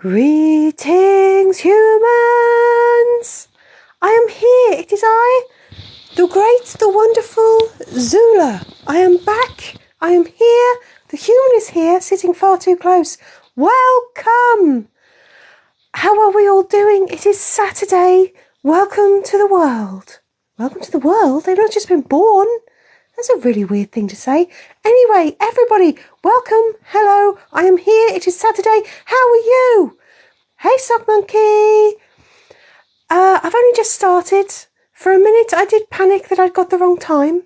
Greetings, humans! I am here. It is I, the great, the wonderful Zoola. I am back. I am here. The human is here, sitting far too close. Welcome! How are we all doing? It is Saturday. Welcome to the world. Welcome to the world? They've not just been born. That's a really weird thing to say. Anyway, everybody, welcome. Hello, I am here. It is Saturday. How are you? Hey, Sock Monkey. I've only just started. For a minute, I did panic that I'd got the wrong time.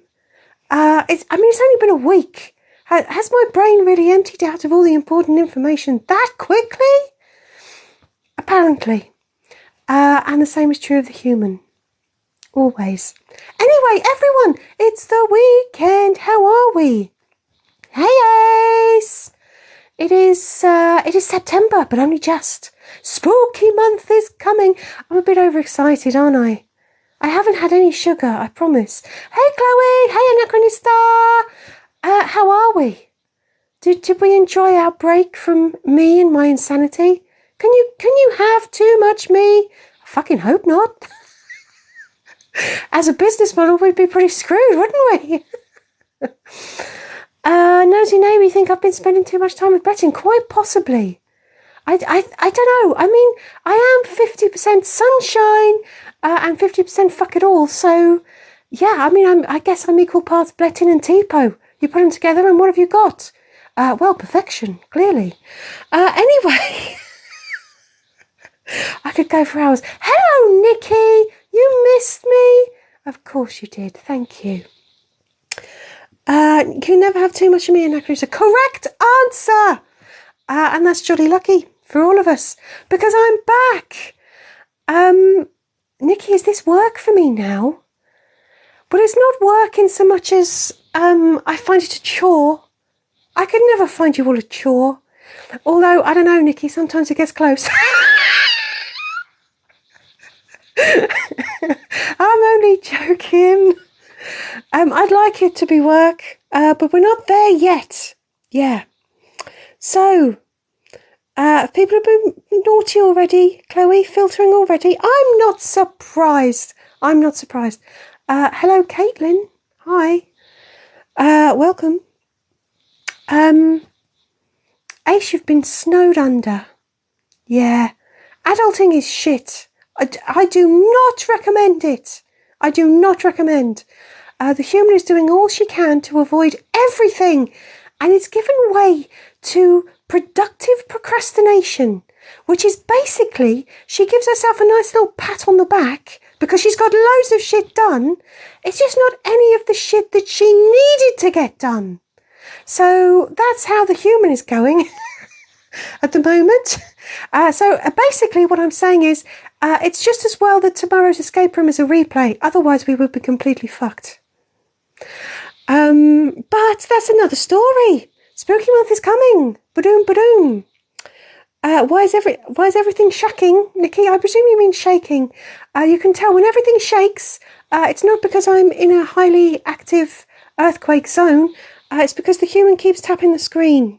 It's only been a week. Has my brain really emptied out of all the important information that quickly? Apparently. And the same is true of the human. Always. Anyway, everyone, it's the weekend. How are we? Hey, Ace. It is September, but only just. Spooky month is coming. I'm a bit overexcited, aren't I? I haven't had any sugar, I promise. Hey, Chloe. Hey, Anachronista. How are we? Did we enjoy our break from me and my insanity? Can you have too much me? I fucking hope not. As a business model, we'd be pretty screwed, wouldn't we? Nosy Navy think I've been spending too much time with betting. Quite possibly. I don't know. I mean, I am 50% sunshine and 50% fuck it all. So, yeah, I mean, I guess I'm equal parts Blettin and Tipo. You put them together and what have you got? Well, perfection, clearly. Anyway, I could go for hours. Hello, Nikki. You missed me? Of course you did. Thank you. You never have too much of me, Anachronista. Correct answer! And that's jolly lucky for all of us. Because I'm back. Nikki, is this work for me now? But it's not work in so much as I find it a chore. I could never find you all a chore. Although, I don't know, Nikki, sometimes it gets close. I'm only joking. I'd like it to be work, but we're not there yet. Yeah. So, people have been naughty already. Chloe, filtering already. I'm not surprised. Hello, Caitlin. Hi. Welcome. Ace, you've been snowed under. Yeah. Adulting is shit. I do not recommend it. I do not recommend. The human is doing all she can to avoid everything, and it's given way to productive procrastination, which is basically she gives herself a nice little pat on the back because she's got loads of shit done. It's just not any of the shit that she needed to get done. So that's how the human is going at the moment. So basically what I'm saying is it's just as well that tomorrow's escape room is a replay. Otherwise we would be completely fucked. But that's another story. Spooky month is coming. Ba-doom, ba-doom. Why is everything shaking, Nikki? I presume you mean shaking. You can tell when everything shakes, it's not because I'm in a highly active earthquake zone. It's because the human keeps tapping the screen.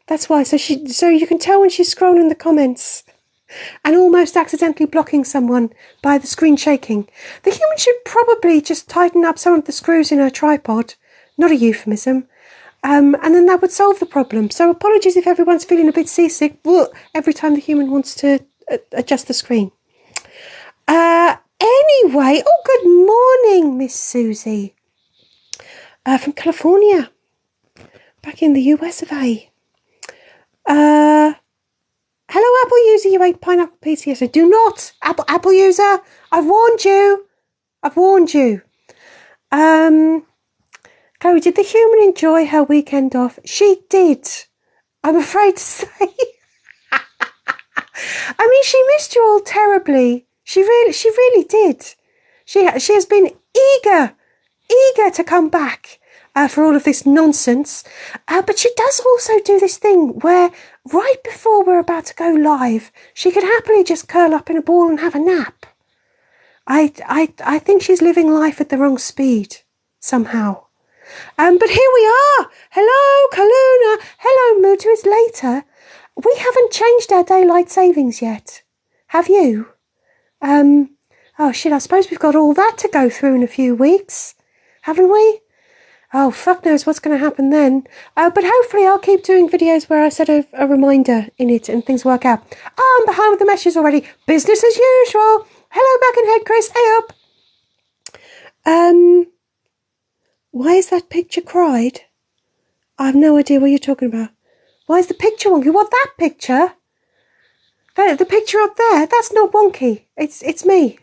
That's why. So you can tell when she's scrolling the comments and almost accidentally blocking someone by the screen shaking. The human should probably just tighten up some of the screws in her tripod. Not a euphemism. And then that would solve the problem. So apologies if everyone's feeling a bit seasick every time the human wants to adjust the screen. Anyway, good morning, Miss Susie. From California. Back in the US of A. Hello, Apple user, you ate pineapple pizza yesterday. Do not, Apple user, I've warned you. Chloe, did the human enjoy her weekend off? She did, I'm afraid to say. I mean, she missed you all terribly. She really did. She has been eager to come back. For all of this nonsense. But she does also do this thing where right before we're about to go live, she could happily just curl up in a ball and have a nap. I think she's living life at the wrong speed, somehow. But here we are. Hello, Kaluna. Hello, Mutu. It's later. We haven't changed our daylight savings yet. Have you? Oh shit, I suppose we've got all that to go through in a few weeks. Haven't we? Oh, fuck knows what's going to happen then. But hopefully I'll keep doing videos where I set a reminder in it and things work out. Oh, I'm behind with the messages already. Business as usual. Hello, back in head, Chris. Hey up. Why is that picture cried? I have no idea what you're talking about. Why is the picture wonky? What, that picture? The picture up there, that's not wonky. It's me.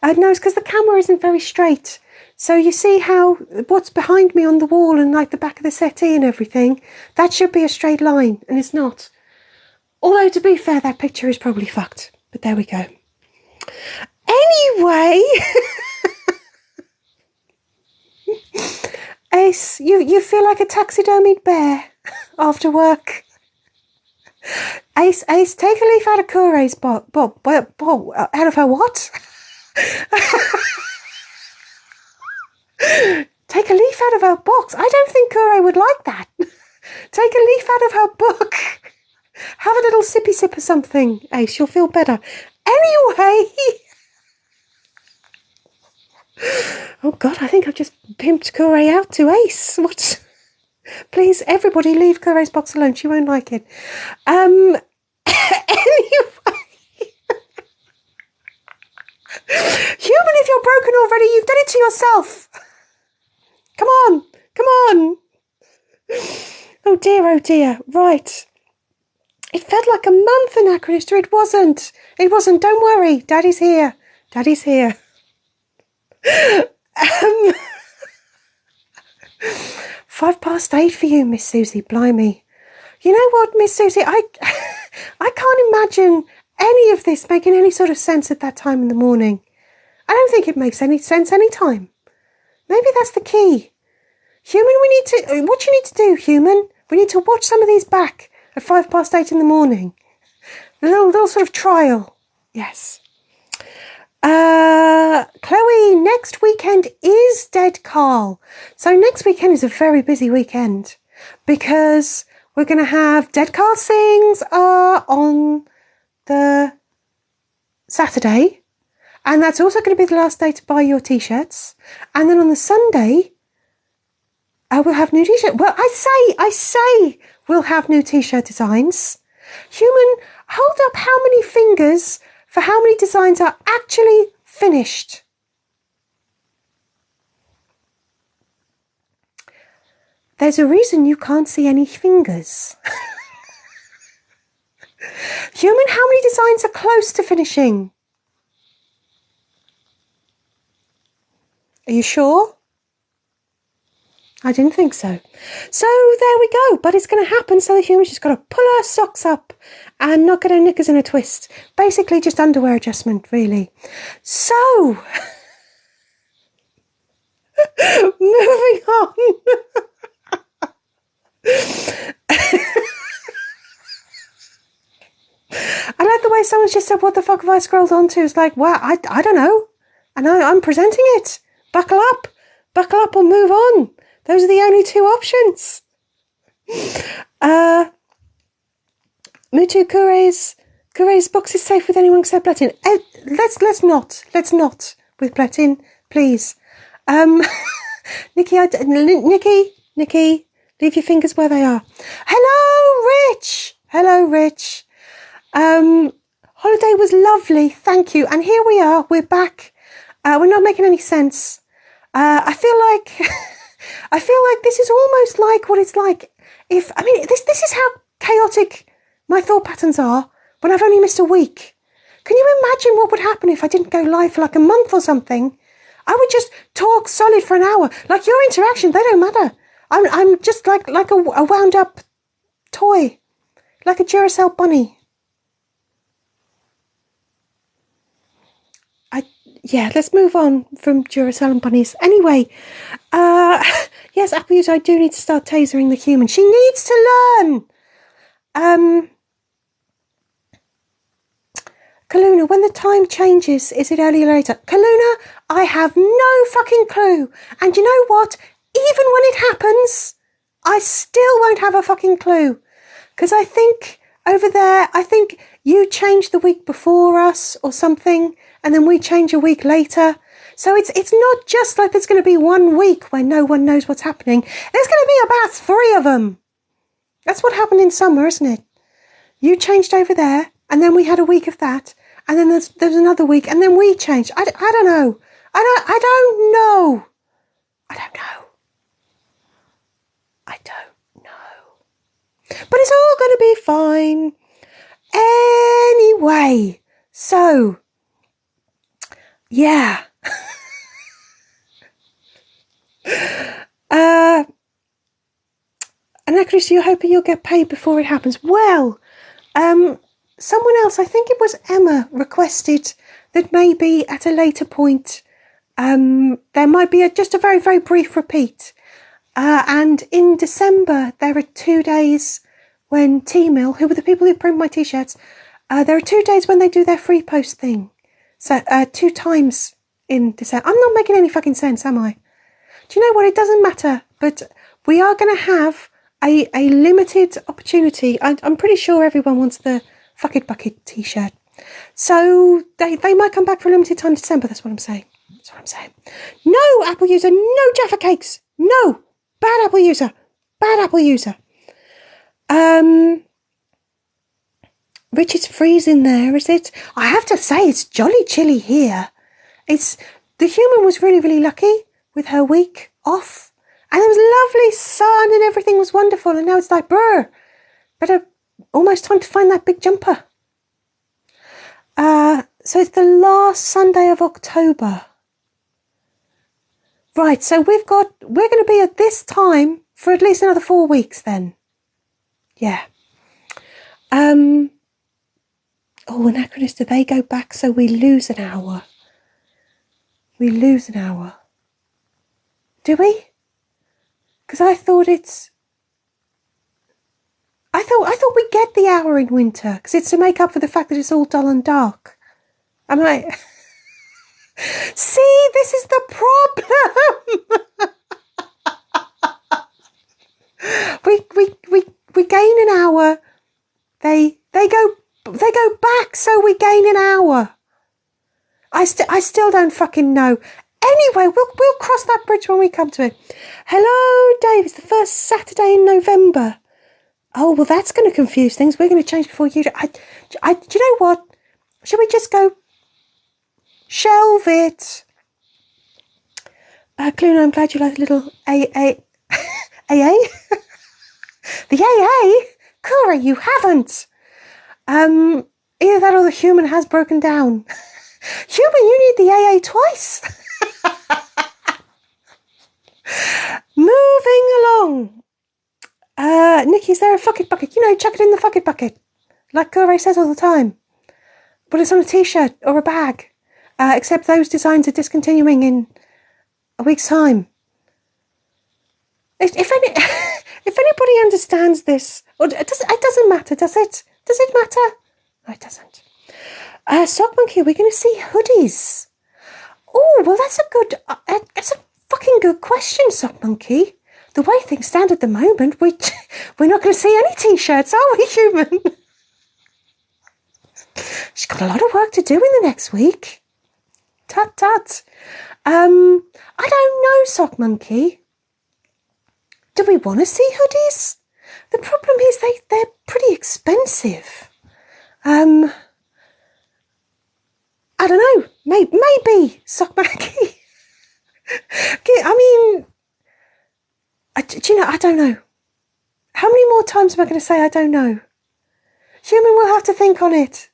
No, it's because the camera isn't very straight. So you see how what's behind me on the wall and like the back of the settee and everything, that should be a straight line, and it's not. Although, to be fair, that picture is probably fucked. But there we go. Anyway, Ace, you feel like a taxidermied bear after work. Ace, take a leaf out of Kure's out of her what? Take a leaf out of her box. I don't think Kure would like that. Take a leaf out of her book. Have a little sippy sip or something, Ace. You'll feel better. Anyway. Oh, God, I think I've just pimped Kure out to Ace. What? Please, everybody, leave Kure's box alone. She won't like it. Anyway. Human, if you're broken already, you've done it to yourself. Come on. Oh dear. Right. It felt like a month, Anachronistor. It wasn't. Don't worry. Daddy's here. 8:05 for you, Miss Susie. Blimey. You know what, Miss Susie? I can't imagine any of this making any sort of sense at that time in the morning. I don't think it makes any sense any time. Maybe that's the key. Human, what you need to do, Human, we need to watch some of these back at 8:05 in the morning. A little sort of trial. Yes. Chloe, next weekend is Dead Carl. So next weekend is a very busy weekend because we're going to have Dead Carl Sings on the Saturday. And that's also going to be the last day to buy your T-shirts. And then on the Sunday, we'll have new T-shirts. Well, I say we'll have new T-shirt designs. Human, hold up how many fingers for how many designs are actually finished. There's a reason you can't see any fingers. Human, how many designs are close to finishing? Are you sure? I didn't think so. So there we go. But it's going to happen. So the human's just got to pull her socks up and not get her knickers in a twist. Basically just underwear adjustment, really. So, moving on. I like the way someone's just said, what the fuck have I scrolled on to? It's like, wow, I don't know. And I'm presenting it. Buckle up or move on. Those are the only two options. Mutu Kure's box is safe with anyone except Pletin. Let's not with Pletin, please. Nikki, leave your fingers where they are. Hello, Rich. Holiday was lovely, thank you. And here we are, we're back. We're not making any sense. I feel like this is almost like what it's like this is how chaotic my thought patterns are when I've only missed a week. Can you imagine what would happen if I didn't go live for like a month or something? I would just talk solid for an hour. Like your interaction, they don't matter. I'm just like a wound up toy, like a Duracell bunny. Yeah, let's move on from Duracell and bunnies. Anyway, yes, Apple user, I do need to start tasering the human. She needs to learn. Kaluna, when the time changes, is it early or later? Kaluna, I have no fucking clue. And you know what? Even when it happens, I still won't have a fucking clue. Because I think over there, I think you changed the week before us or something, and then we change a week later. So it's not just like there's going to be 1 week where no one knows what's happening. There's going to be about 3 of them. That's what happened in summer, isn't it? You changed over there, and then we had a week of that, and then there's another week, and then we changed. I don't know. I don't know. But it's all going to be fine. Anyway, so, yeah. Anachris, you're hoping you'll get paid before it happens. Well, someone else, I think it was Emma, requested that maybe at a later point there might be just a very, very brief repeat. And in December, there are 2 days when T-Mill, who were the people who print my T-shirts, there are 2 days when they do their free post thing. So 2 times in December. I'm not making any fucking sense, am I? Do you know what? It doesn't matter. But we are going to have a limited opportunity. I'm pretty sure everyone wants the Fuck It Bucket T-shirt. So they might come back for a limited time in December. That's what I'm saying. No Apple user. No Jaffa Cakes. No. Bad Apple user. Richard's freezing there, is it? I have to say, it's jolly chilly here. The human was really, really lucky with her week off. And there was lovely sun and everything was wonderful. And now it's like, brr, better almost time to find that big jumper. So it's the last Sunday of October. Right, so we're going to be at this time for at least another 4 weeks then. Yeah. Oh, Anachronist, do they go back so we lose an hour? Do we? Because I thought we get the hour in winter, because it's to make up for the fact that it's all dull and dark. Am I... See, this is the problem. we gain an hour. They go back, so we gain an hour. I still don't fucking know. Anyway, we'll cross that bridge when we come to it. Hello, Dave. It's the first Saturday in November. Oh, well, that's going to confuse things. We're going to change before you do. Do you know what? Should we just go? Shelve it. Cluna, I'm glad you like the little AA. The AA? Cora, you haven't. Either that or the human has broken down. Human, you need the AA twice. Moving along. Nikki, is there a fuck it bucket? You know, chuck it in the fuck it bucket. Like Cora says all the time. But it's on a t-shirt or a bag. Except those designs are discontinuing in a week's time. If anybody understands this, or it doesn't matter, does it? Does it matter? No, it doesn't. Sock Monkey, we're going to see hoodies. Oh, well, that's a fucking good question, Sock Monkey. The way things stand at the moment, we're not going to see any t-shirts, are we, human? She's got a lot of work to do in the next week. Tut tut. I don't know, Sock Monkey. Do we want to see hoodies? The problem is they're pretty expensive. I don't know. Maybe Sock Monkey. I mean, do you know? I don't know. How many more times am I going to say I don't know? Human will have to think on it.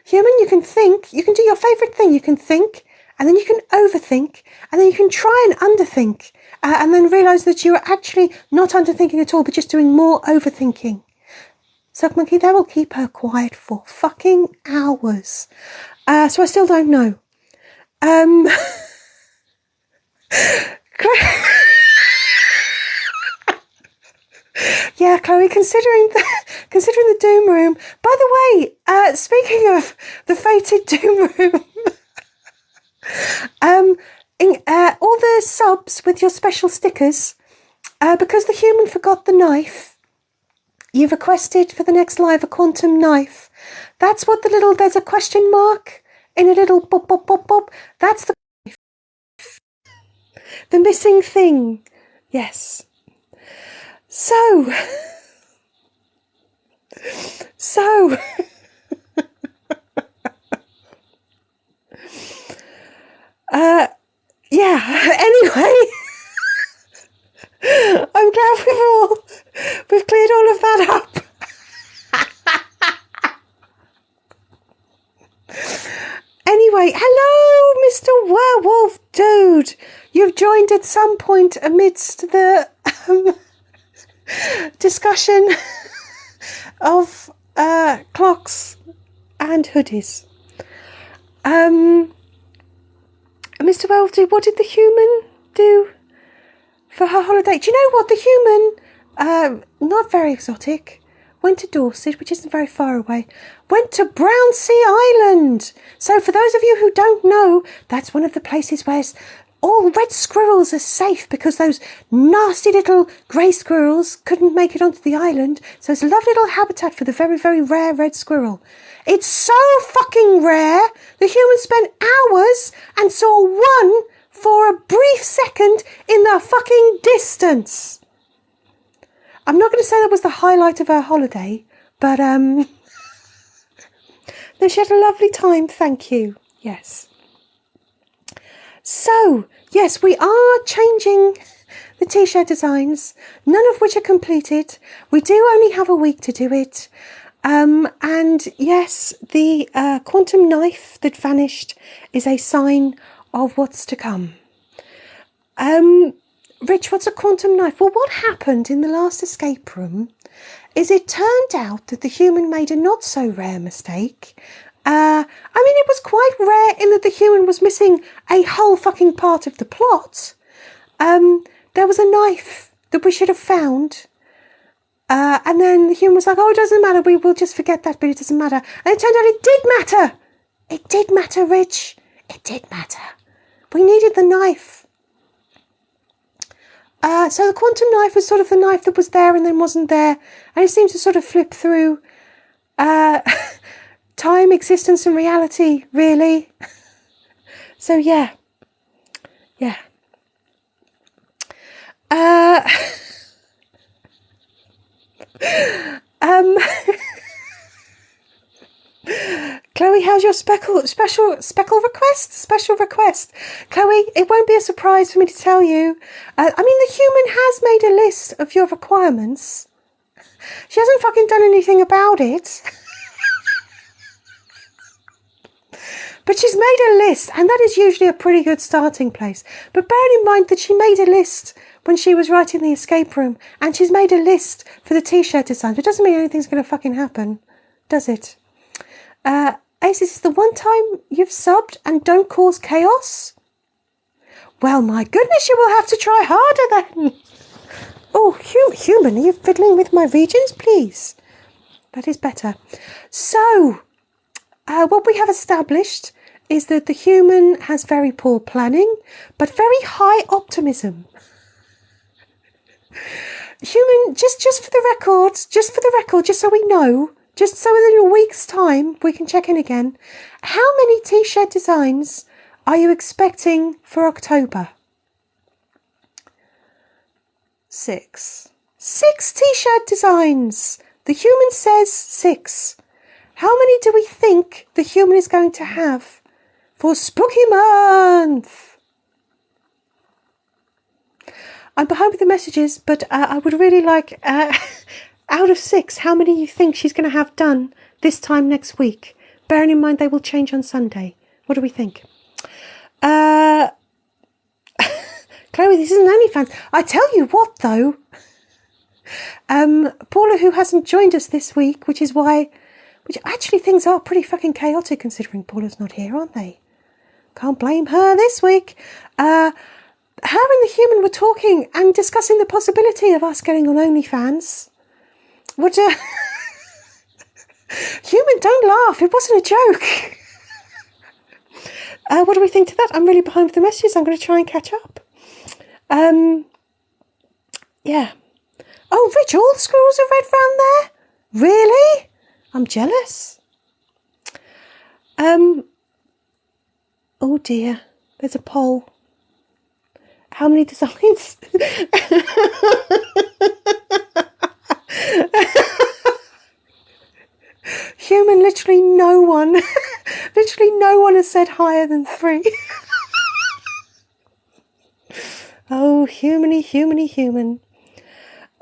Human, you can think. You can do your favourite thing. You can think. And then you can overthink, and then you can try and underthink, and then realise that you are actually not underthinking at all, but just doing more overthinking. Sock Monkey, that will keep her quiet for fucking hours. So I still don't know. Yeah, Chloe, considering the Doom Room. By the way, speaking of the fated Doom Room, all the subs with your special stickers, because the human forgot the knife, You've requested for the next live a quantum knife. That's what there's a question mark in a little boop, boop, boop, boop. That's the missing thing. Yes. So, yeah, anyway, I'm glad we've cleared all of that up. Anyway, hello, Mr. Werewolf Dude. You've joined at some point amidst the discussion of clocks and hoodies. Mr. Werewolf Dude, what did the human do for her holiday? Do you know what? The human, not very exotic, went to Dorset, which isn't very far away, went to Brownsea Island. So for those of you who don't know, that's one of the places where all red squirrels are safe because those nasty little grey squirrels couldn't make it onto the island. So it's a lovely little habitat for the very, very rare red squirrel. It's so fucking rare, the humans spent hours and saw one for a brief second in the fucking distance. I'm not going to say that was the highlight of our holiday, but no, she had a lovely time, thank you. Yes. So, yes, we are changing the t-shirt designs, none of which are completed. We do only have a week to do it. And yes, the quantum knife that vanished is a sign of what's to come. Rich, what's a quantum knife? Well, what happened in the last escape room is it turned out that the human made a not so rare mistake. It was quite rare in that the human was missing a whole fucking part of the plot. There was a knife that we should have found. And then the human was like, oh, it doesn't matter. We will just forget that, but it doesn't matter. And it turned out it did matter. It did matter, Rich. It did matter. We needed the knife. So the quantum knife was sort of the knife that was there and then wasn't there. And it seems to sort of flip through time, existence and reality, really. So, yeah. Yeah. Chloe, how's your special request? Chloe, it won't be a surprise for me to tell you. The human has made a list of your requirements. She hasn't fucking done anything about it. But she's made a list, and that is usually a pretty good starting place. But bearing in mind that she made a list when she was writing the escape room, and she's made a list for the t-shirt design, it doesn't mean anything's going to fucking happen, does it? Ace, this is the one time you've subbed and don't cause chaos? Well, my goodness, you will have to try harder then. Oh, human, are you fiddling with my regions, please? That is better. So, what we have established is that the human has very poor planning, but very high optimism. Human, just for the record, just so we know, just so in a week's time we can check in again. How many t-shirt designs are you expecting for October? 6. 6 t-shirt designs. The human says 6. How many do we think the human is going to have for Spooky Month? I'm behind with the messages, but I would really like, out of 6, how many you think she's going to have done this time next week? Bearing in mind they will change on Sunday. What do we think? Chloe, this isn't OnlyFans. I tell you what, though. Paula, who hasn't joined us this week, which actually things are pretty fucking chaotic considering Paula's not here, aren't they? Can't blame her this week. Her and the human were talking and discussing the possibility of us getting on OnlyFans. Human, don't laugh. It wasn't a joke. What do we think to that? I'm really behind with the messages. I'm going to try and catch up. Yeah. Oh, Rich, all the squirrels are red round there? Really? I'm jealous. Oh dear, there's a poll. How many designs? Human, literally no one. Literally no one has said higher than 3. Oh, human.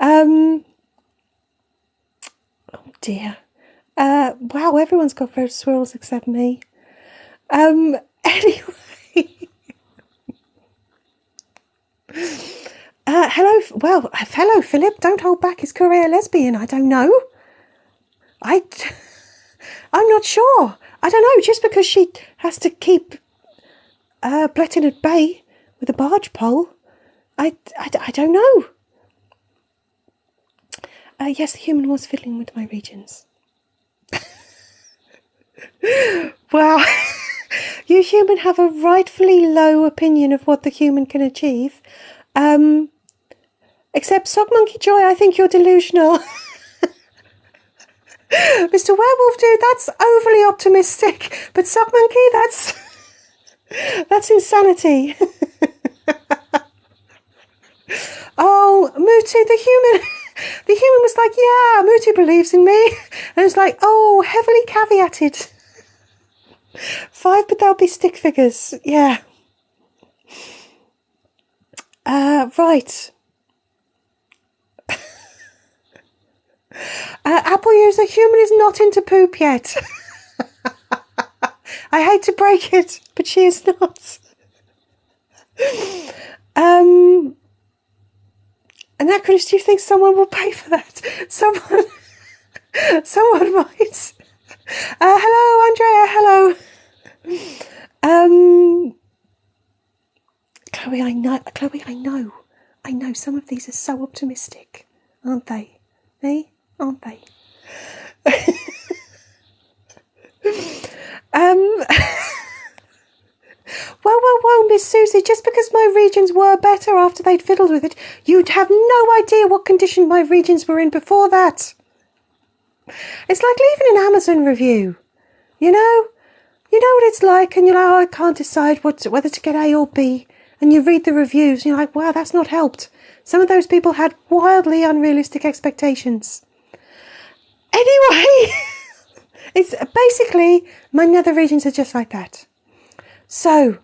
Oh dear. Wow, everyone's got red swirls except me. Anyway. Hello, Philip. Don't hold back. Is Korea lesbian? I don't know. I'm not sure. I don't know. Just because she has to keep Bletton at bay with a barge pole, I don't know. Yes, the human was fiddling with my regions. Wow. You human have a rightfully low opinion of what the human can achieve. Except Sock Monkey Joy, I think you're delusional. Mr. Werewolf Dude, that's overly optimistic. But Sock Monkey, that's insanity. Oh, Mutu, the human was like, yeah, Mutu believes in me. And it's like, oh, heavily caveated. 5, but they'll be stick figures. Yeah. Right. Apple user, human is not into poop yet. I hate to break it, but she is not. Anachronist, do you think someone will pay for that? Someone might. Hello, Andrea, hello. Chloe, I know some of these are so optimistic, aren't they? Aren't they? Well, Miss Susie, just because my regions were better after they'd fiddled with it, you'd have no idea what condition my regions were in before that. It's like leaving an Amazon review, you know? You know what it's like, and you're like, oh, I can't decide whether to get A or B, and you read the reviews, and you're like, wow, that's not helped. Some of those people had wildly unrealistic expectations. Anyway, it's basically, my nether regions are just like that. So,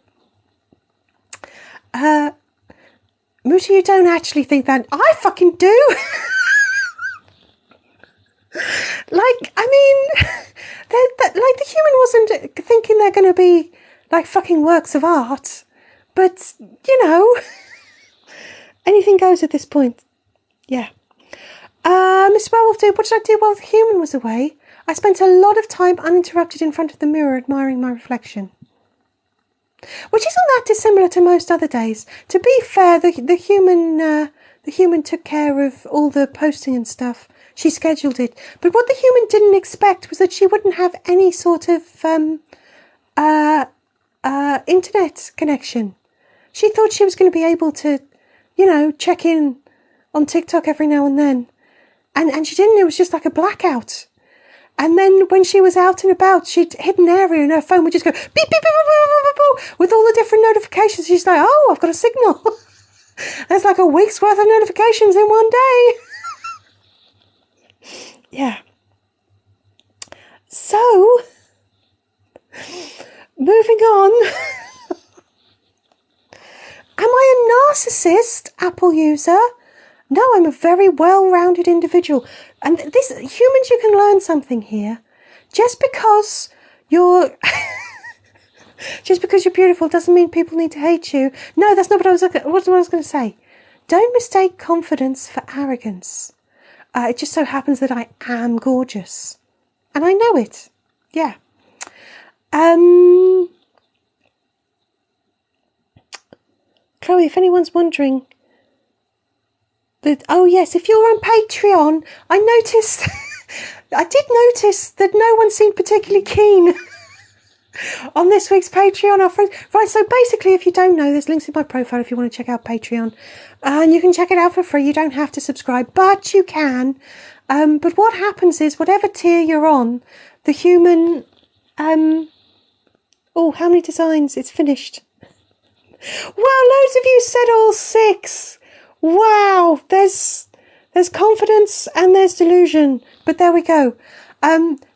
Muti, you don't actually think that. I fucking do. Like, I mean, like the human wasn't thinking they're going to be like fucking works of art, but you know, anything goes at this point. Yeah. Mr. Werewolf Dude, what did I do while the human was away? I spent a lot of time uninterrupted in front of the mirror admiring my reflection. Which isn't that dissimilar to most other days. To be fair, the human took care of all the posting and stuff. She scheduled it. But what the human didn't expect was that she wouldn't have any sort of internet connection. She thought she was going to be able to, you know, check in on TikTok every now and then. And she didn't. It was just like a blackout. And then when she was out and about, she'd hit an area and her phone would just go beep, beep, beep, beep, beep, beep, beep, with all the different notifications. She's like, oh, I've got a signal. There's like a week's worth of notifications in one day. Yeah. So, moving on. Am I a narcissist, Apple user? No, I'm a very well-rounded individual. And humans, you can learn something here. Just because you're beautiful doesn't mean people need to hate you. No, that's not what I was going to say. Don't mistake confidence for arrogance. It just so happens that I am gorgeous. And I know it. Yeah. Chloe, if anyone's wondering, oh yes, if you're on Patreon, I did notice that no one seemed particularly keen on this week's Patreon offering. Right, so basically, if you don't know, there's links in my profile if you want to check out Patreon. And you can check it out for free. You don't have to subscribe, but you can. But what happens is, whatever tier you're on, the human... oh, how many designs? It's finished. Wow, loads of you said all 6. Wow, there's confidence and there's delusion. But there we go.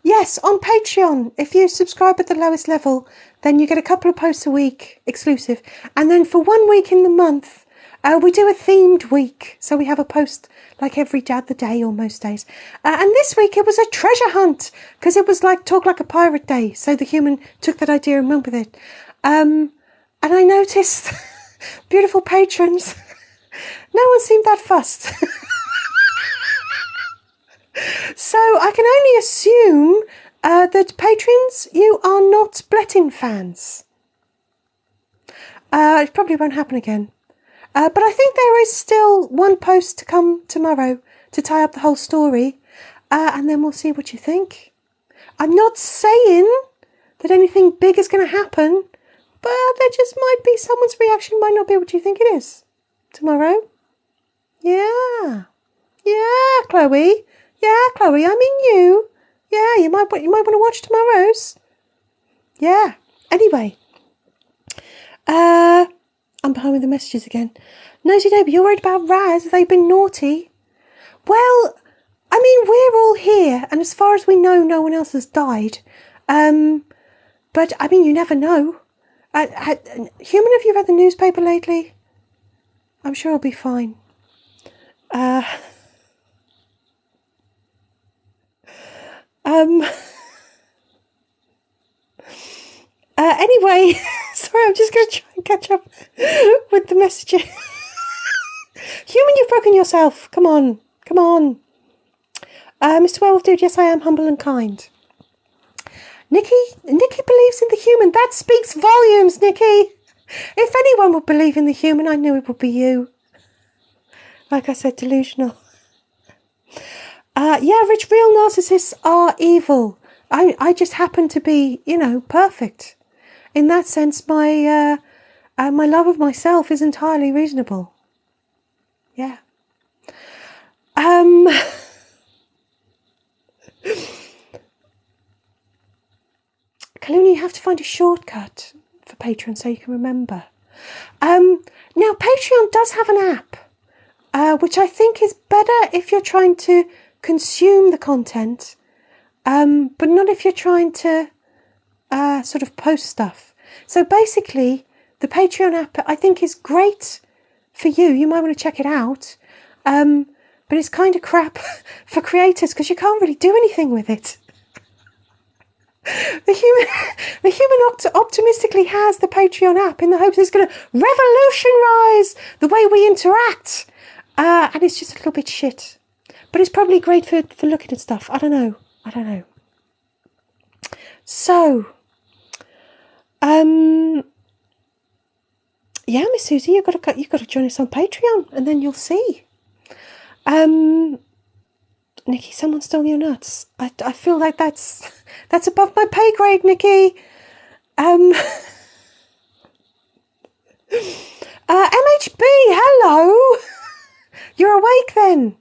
Yes, on Patreon, if you subscribe at the lowest level, then you get a couple of posts a week, exclusive. And then for 1 week in the month, we do a themed week. So we have a post like every other day or most days. And this week it was a treasure hunt, because it was like Talk Like a Pirate Day. So the human took that idea and went with it. And I noticed beautiful patrons. No one seemed that fussed. So I can only assume that patrons, you are not Blettin fans. It probably won't happen again. But I think there is still 1 post to come tomorrow to tie up the whole story. And then we'll see what you think. I'm not saying that anything big is going to happen, but there just might be someone's reaction might not be what you think it is tomorrow. Yeah. Yeah, Chloe. Yeah, Chloe, I mean you. Yeah, you might want to watch tomorrow's. Yeah. Anyway. I'm behind with the messages again. Nosy neighbour, you're worried about Raz? Have they been naughty? Well, I mean, we're all here, and as far as we know, no one else has died. But, I mean, you never know. Human, have you read the newspaper lately? I'm sure it'll be fine. Anyway, sorry, I'm just going to try and catch up with the messages. Human, you've broken yourself. Come on. Mr. Werewolf Dude, yes, I am humble and kind. Nikki believes in the human. That speaks volumes, Nikki. If anyone would believe in the human, I knew it would be you. Like I said, delusional. Yeah, real narcissists are evil. I just happen to be, perfect. In that sense, my love of myself is entirely reasonable. Yeah. Kaluni, you have to find a shortcut for Patreon so you can remember. Now, Patreon does have an app, which I think is better if you're trying to consume the content, but not if you're trying to sort of post stuff. So basically, the Patreon app, I think, is great for you. You might want to check it out. But it's kind of crap for creators because you can't really do anything with it. The human optimistically has the Patreon app in the hopes it's going to revolutionise the way we interact. And it's just a little bit shit. But it's probably great for looking at stuff. I don't know. So, yeah, Miss Susie, you've got to join us on Patreon, and then you'll see. Nikki, someone stole your nuts. I feel like that's above my pay grade, Nikki. MHB, hello. You're awake then.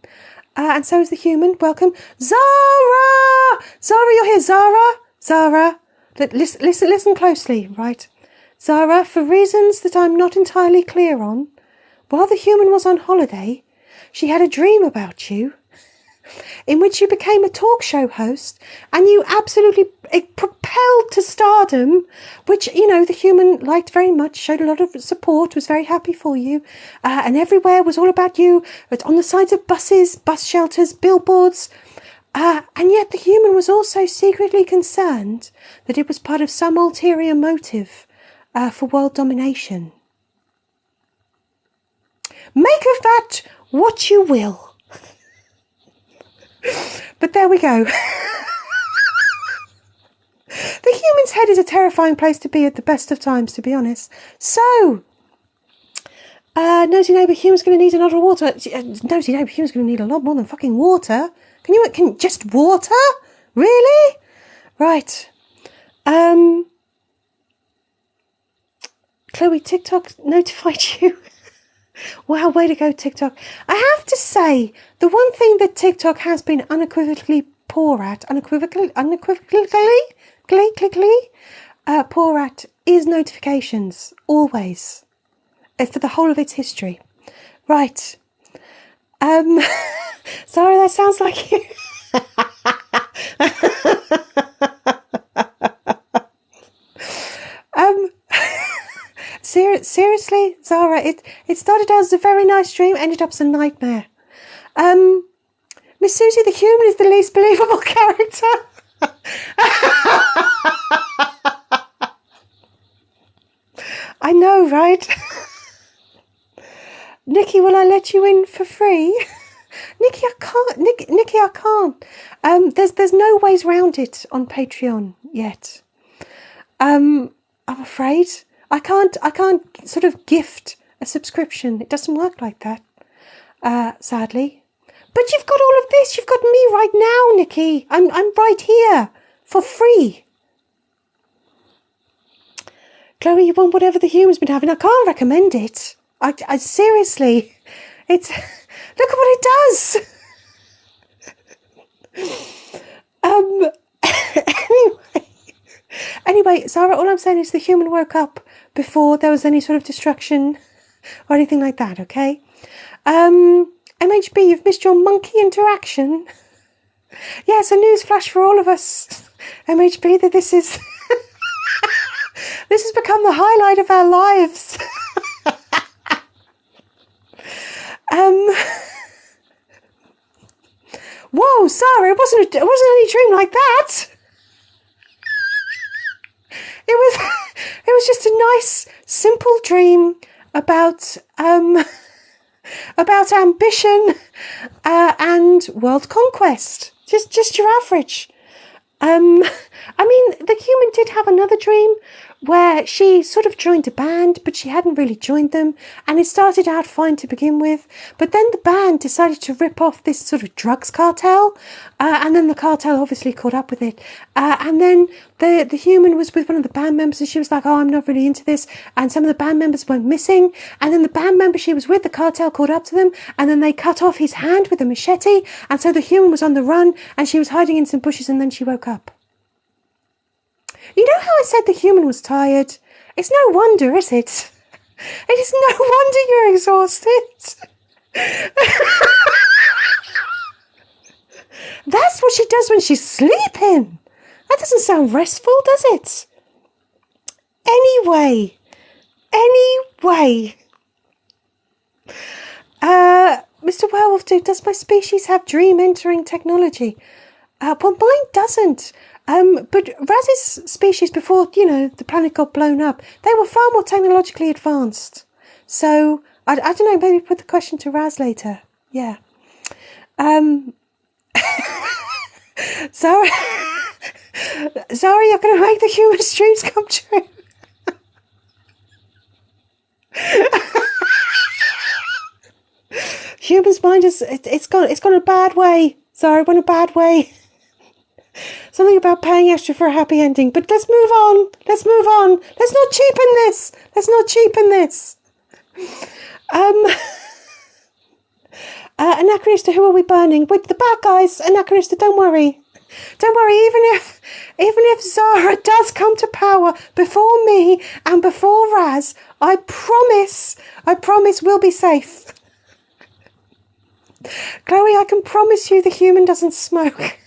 And so is the human. Welcome. Zara, you're here. Zara. Listen closely, right? Zara, for reasons that I'm not entirely clear on, while the human was on holiday, she had a dream about you, in which you became a talk show host, and you absolutely propelled to stardom, which, the human liked very much, showed a lot of support, was very happy for you, and everywhere was all about you, on the sides of buses, bus shelters, billboards, and yet the human was also secretly concerned that it was part of some ulterior motive for world domination. Make of that what you will. But there we go. The human's head is a terrifying place to be at the best of times, to be honest. So, nosy neighbour, human's going to need another water. Nosy neighbour, human's going to need a lot more than fucking water. Can just water? Really? Right. Chloe, TikTok notified you Wow, way to go, TikTok. I have to say, the one thing that TikTok has been unequivocally poor at, poor at, is notifications. Always. For the whole of its history. Right. Sorry, that sounds like you. Seriously, Zara, it started out as a very nice dream, ended up as a nightmare. Miss Susie the human is the least believable character. I know, right? Nikki, will I let you in for free? Nikki, I can't. Nikki, I can't. There's no ways round it on Patreon yet. I'm afraid I can't sort of gift a subscription. It doesn't work like that. Sadly. But you've got all of this. You've got me right now, Nikki. I'm right here for free. Chloe, you want whatever the human's been having? I can't recommend it. I seriously, it's look at what it does. Anyway, Zara, all I'm saying is the human woke up before there was any sort of destruction or anything like that. Okay. MHB, you've missed your monkey interaction. Yes, a news flash for all of us, MHB, that this is this has become the highlight of our lives. Whoa, Sarah, it wasn't any dream like that. It was just a nice, simple dream about ambition and world conquest. Just your average. I mean, the human did have another dream where she sort of joined a band, but she hadn't really joined them, and it started out fine to begin with, but then the band decided to rip off this sort of drugs cartel, and then the cartel obviously caught up with it, and then the human was with one of the band members, and she was like, oh, I'm not really into this, and some of the band members went missing, and then the band member she was with, the cartel caught up to them, and then they cut off his hand with a machete, and so the human was on the run, and she was hiding in some bushes, and then she woke up. You know how I said the human was tired? It's no wonder, is it? It is no wonder you're exhausted. That's what she does when she's sleeping. That doesn't sound restful, does it? Anyway. Mr. Werewolf Dude, does my species have dream entering technology? Well, mine doesn't. But Raz's species, before, the planet got blown up, they were far more technologically advanced. So, I don't know, maybe put the question to Raz later. Yeah. Zara, you're going to make the human dreams come true. Human's mind it's gone a bad way. Zara, went a bad way. Something about paying extra for a happy ending. But let's move on. Let's not cheapen this. Anachronista, who are we burning? With the bad guys, Anachronista, don't worry. Even if Zara does come to power before me and before Raz, I promise we'll be safe. Chloe, I can promise you the human doesn't smoke.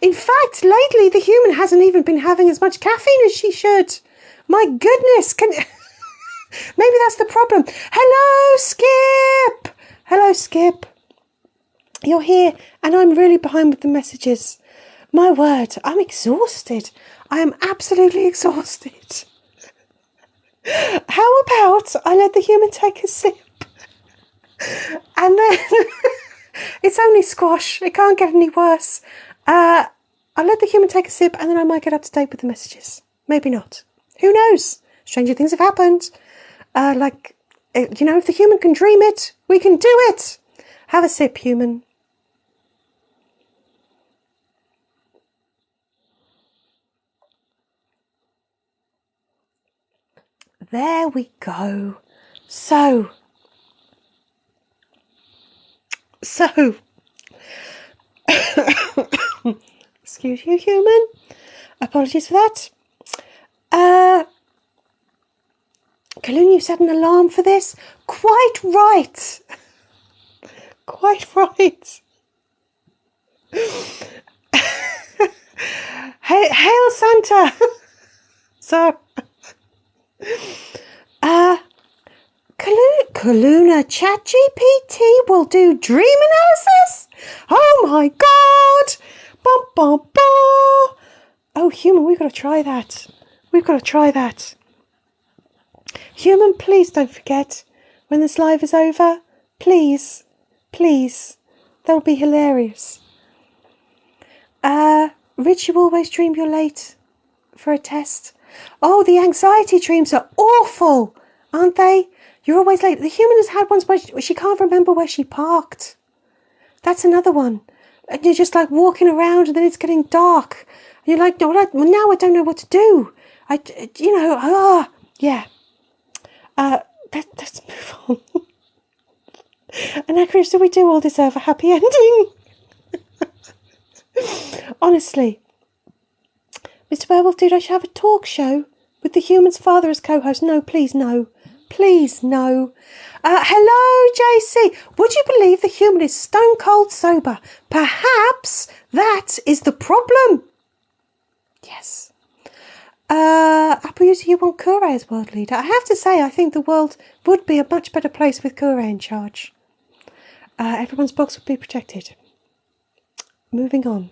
In fact, lately the human hasn't even been having as much caffeine as she should. My goodness, maybe that's the problem. Hello, Skip. You're here, and I'm really behind with the messages. My word, I'm exhausted. I am absolutely exhausted. How about I let the human take a sip? And then, it's only squash. It can't get any worse. I'll let the human take a sip, and then I might get up to date with the messages. Maybe not. Who knows? Stranger things have happened. If the human can dream it, we can do it. Have a sip, human. There we go. So, excuse you, human. Apologies for that. Kaloon, you set an alarm for this? Quite right. Quite right. Hail Santa. So, Kaluna ChatGPT will do dream analysis? Oh my god! Bum, bum, bum. Oh, human, we've got to try that. We've got to try that. Human, please don't forget, when this live is over, please, please, that'll be hilarious. Rich, you always dream you're late for a test. Oh, the anxiety dreams are awful, aren't they? You're always late. The human has had ones where she can't remember where she parked. That's another one. And you're just like walking around and then it's getting dark. And you're like, no, now I don't know what to do. Yeah. Let's move on. And Chris, do we do all deserve a happy ending? Honestly. Mr. Werewolf Dude, I should have a talk show with the human's father as co-host. No, please, no. Please, no. Hello, JC. Would you believe the human is stone cold sober? Perhaps that is the problem. Yes. Apple user, you want Kure as world leader? I have to say, I think the world would be a much better place with Kure in charge. Everyone's box would be protected. Moving on.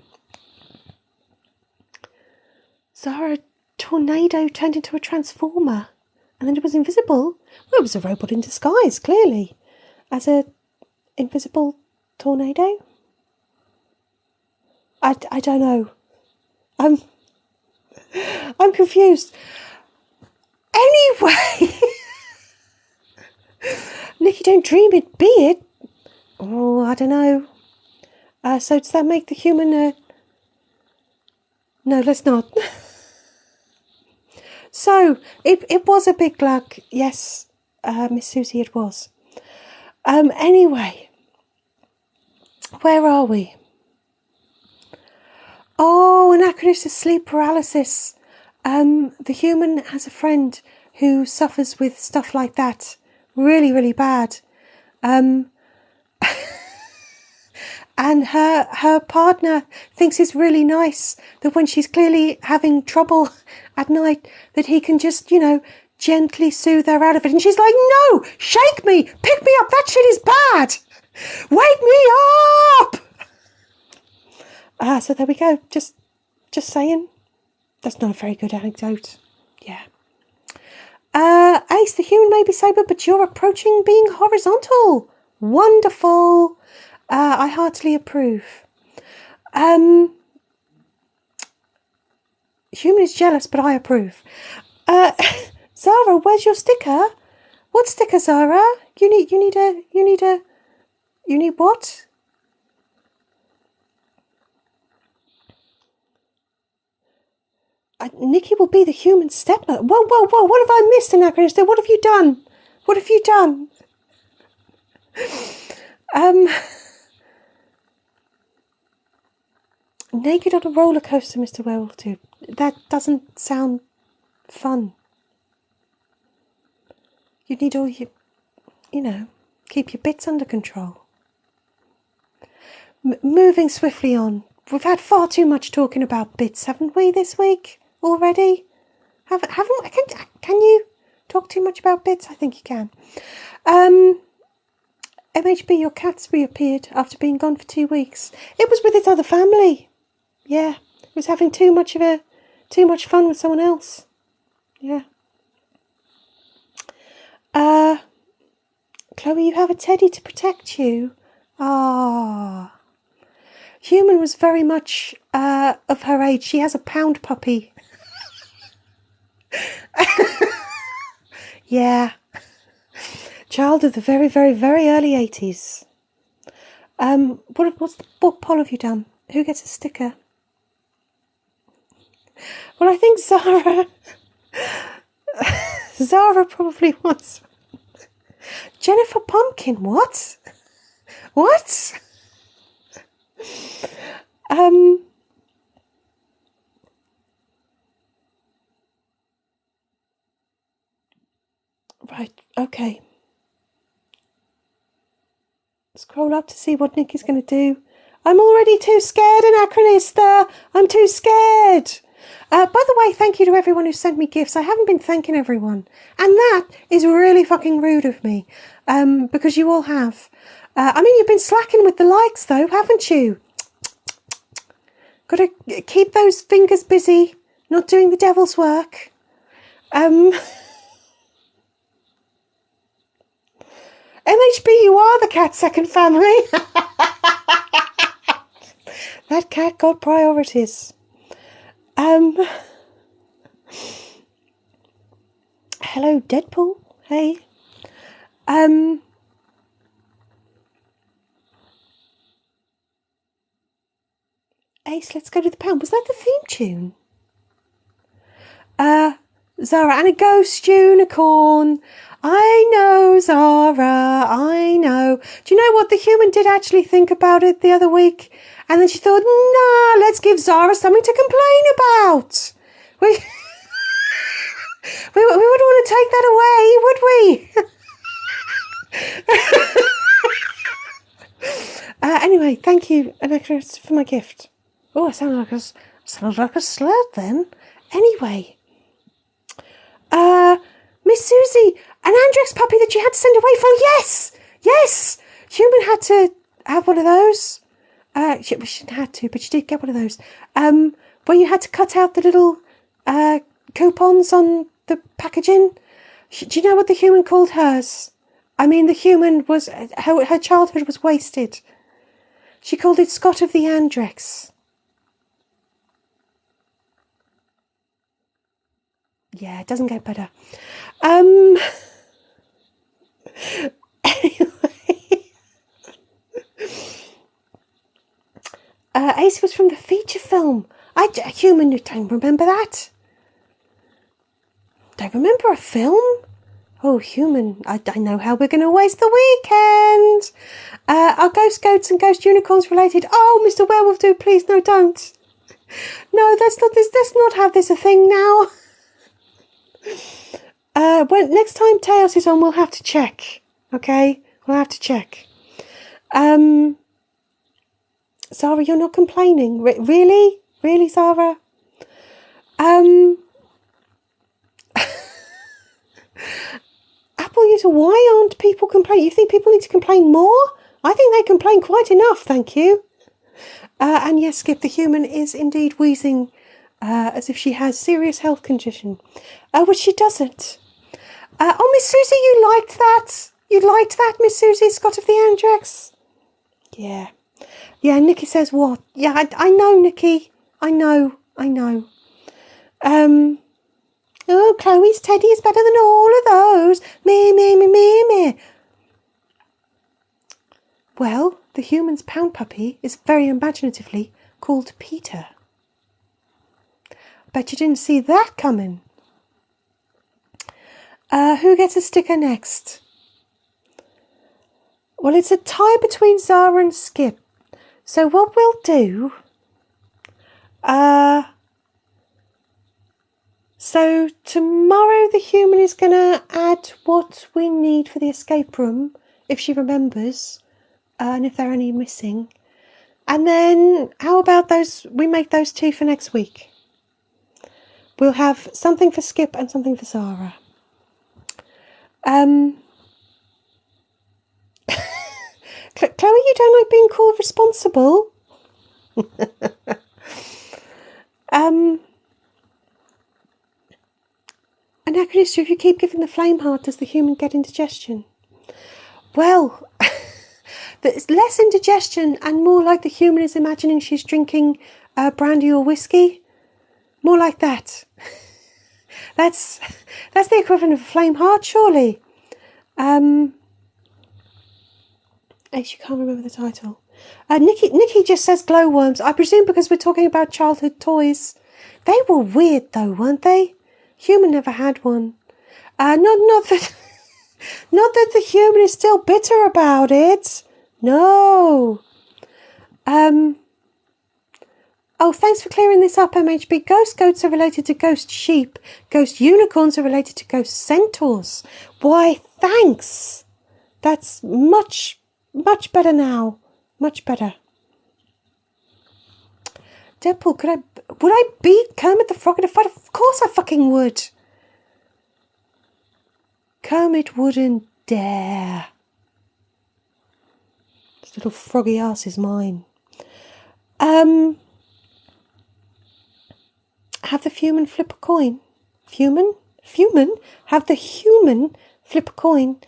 Zara, tornado turned into a transformer. And then it was invisible. Well, it was a robot in disguise, clearly. As a invisible tornado? I don't know. I'm confused. Anyway. Nikki, don't dream it, be it. Oh, I don't know. So does that make the human No, let's not. So, it was a big glug. Yes, Miss Susie, it was. Anyway. Where are we? Oh, Anachronistic sleep paralysis. The human has a friend who suffers with stuff like that. Really, really bad. And her partner thinks it's really nice that when she's clearly having trouble at night, that he can just, gently soothe her out of it. And she's like, no, shake me, pick me up, that shit is bad. Wake me up. So there we go. Just saying. That's not a very good anecdote. Yeah. Ace, the human may be sober, but you're approaching being horizontal. Wonderful. I heartily approve. Human is jealous, but I approve. Zara, where's your sticker? What sticker, Zara? You need what? Nikki will be the human stepmother. Whoa, what have I missed, Anachronistic? What have you done? What have you done? Naked on a roller coaster, Mr. Werewolf Dude. That doesn't sound fun. You need all your, keep your bits under control. Moving swiftly on. We've had far too much talking about bits, haven't we, this week already? Haven't we? Can you talk too much about bits? I think you can. MHB, your cat's reappeared after being gone for 2 weeks. It was with its other family. Yeah, it was having too much fun with someone else. Yeah. Chloe, you have a teddy to protect you. Ah. Human was very much of her age. She has a pound puppy. Yeah. Child of the very, very, very early 80s. What poll have you done? Who gets a sticker? Well, I think Zara probably wants. Jennifer Pumpkin, what? What? Right, okay. Scroll up to see what Nikki's going to do. I'm already too scared, Anachronista. I'm too scared. By the way, thank you to everyone who sent me gifts. I haven't been thanking everyone. And that is really fucking rude of me. Because you all have. I mean, you've been slacking with the likes, though, haven't you? Got to keep those fingers busy, not doing the devil's work. MHB, you are the cat's second family. That cat got priorities. Hello, Deadpool. Hey. Ace, let's go to the pound. Was that the theme tune? Zara and a ghost unicorn. I know, Zara, I know. Do you know what the human did actually think about it the other week? And then she thought, nah, let's give Zara something to complain about. We wouldn't want to take that away, would we? Anyway, thank you, Alexa, for my gift. Oh, I sounded like a slut then. Anyway. Miss Susie, an Andrex puppy that you had to send away for. Yes. Human had to have one of those. She didn't have to, but she did get one of those. Where you had to cut out the little coupons on the packaging. Do you know what the human called hers? I mean, the human was her childhood was wasted. She called it Scott of the Andrex. Yeah, it doesn't get better. Anyway. Ace was from the feature film. Human, you don't remember that? Don't remember a film? Oh, human, I know how we're going to waste the weekend. Are ghost goats and ghost unicorns related? Oh, Mr. Werewolf, do please, no, don't. No, that's not this. Let's not have this a thing now. When next time Tails is on, we'll have to check. Okay, we'll have to check. Zara, you're not complaining, really, Zara? Apple user, why aren't people complaining? You think people need to complain more? I think they complain quite enough, thank you. And yes, Skip, the human is indeed wheezing as if she has serious health condition. Which she doesn't. Oh, Miss Susie, you liked that? You liked that, Miss Susie, Scott of the Andrex? Yeah. Yeah, Nikki says what? Yeah, I know, Nikki. I know. Oh, Chloe's teddy is better than all of those. Me. Well, the human's pound puppy is very imaginatively called Peter. Bet you didn't see that coming. Who gets a sticker next? Well, it's a tie between Zara and Skip. So what we'll do... So tomorrow the human is going to add what we need for the escape room, if she remembers, and if there are any missing. And then how about those? We make those two for next week. We'll have something for Skip and something for Zara. Chloe, you don't like being called responsible? Anachronista, if you keep giving the flame heart, does the human get indigestion? Well, there's less indigestion and more like the human is imagining she's drinking brandy or whiskey. More like that. That's the equivalent of a flame heart, surely. Ace, you can't remember the title. Nikki just says glowworms. I presume because we're talking about childhood toys. They were weird though, weren't they? Human never had one. Not that Not that the human is still bitter about it. No. Oh, thanks for clearing this up, MHB. Ghost goats are related to ghost sheep. Ghost unicorns are related to ghost centaurs. Why, thanks. That's much better now. Much better. Deadpool, would I beat Kermit the Frog in a fight? Of course I fucking would. Kermit wouldn't dare. This little froggy ass is mine. Have the human flip a coin. Human? Have the human flip a coin.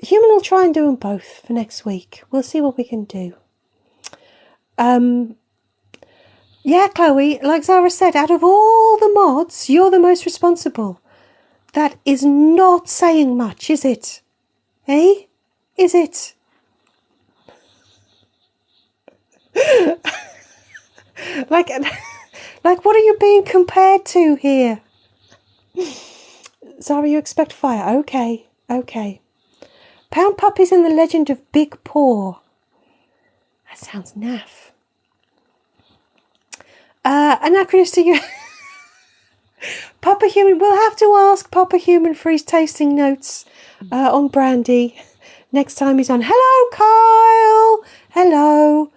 Human will try and do them both for next week. We'll see what we can do. Yeah, Chloe, like Zara said, out of all the mods, you're the most responsible. That is not saying much, is it? Eh? Is it? Like, what are you being compared to here? Zara, you expect fire. Okay. Pound puppies and the legend of Big Paw. That sounds naff. Anachronistic. Papa Human. We'll have to ask Papa Human for his tasting notes on brandy next time he's on. Hello, Kyle. Hello.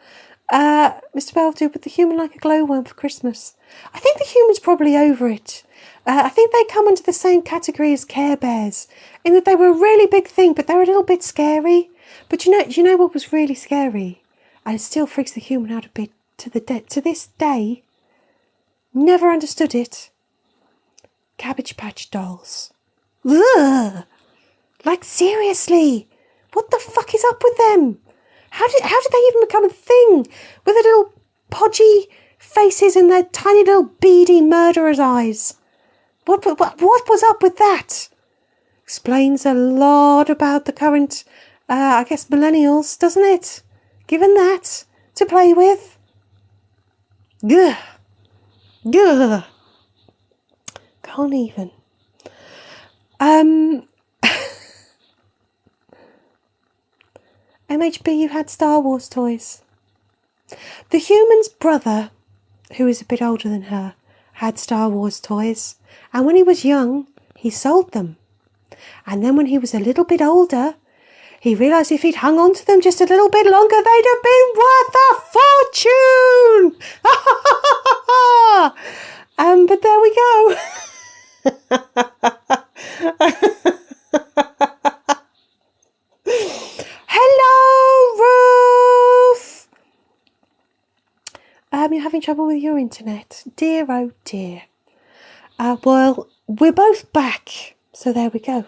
Mr. Belvedere, with the human like a glowworm for Christmas. I think the human's probably over it. I think they come under the same category as Care Bears, in that they were a really big thing, but they were a little bit scary. But you know what was really scary? And it still freaks the human out a bit to this day. Never understood it. Cabbage Patch Dolls. Ugh! Like, seriously, what the fuck is up with them? How did they even become a thing? With their little podgy faces and their tiny little beady murderer's eyes. What was up with that? Explains a lot about the current, I guess, millennials, doesn't it? Given that to play with. Ugh. Ugh. Can't even. MHB, you had Star Wars toys. The human's brother, who is a bit older than her, had Star Wars toys, and when he was young, he sold them. And then when he was a little bit older, he realised if he'd hung on to them just a little bit longer, they'd have been worth a fortune! But there we go. Hello, Ruth! You're having trouble with your internet. Dear, oh dear. Well, we're both back, so there we go.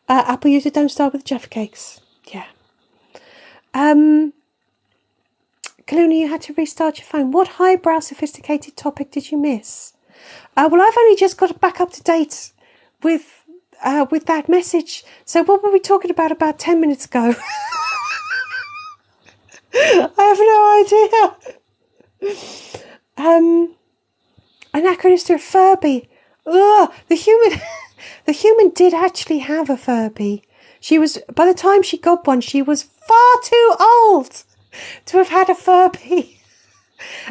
Apple user, don't start with Jaffa Cakes. Yeah. Kaluna, you had to restart your phone. What highbrow sophisticated topic did you miss? Well, I've only just got back up to date with that message. So what were we talking about 10 minutes ago? I have no idea. Anachronistic Furby. Ugh, the human did actually have a Furby. By the time she got one, she was far too old to have had a Furby.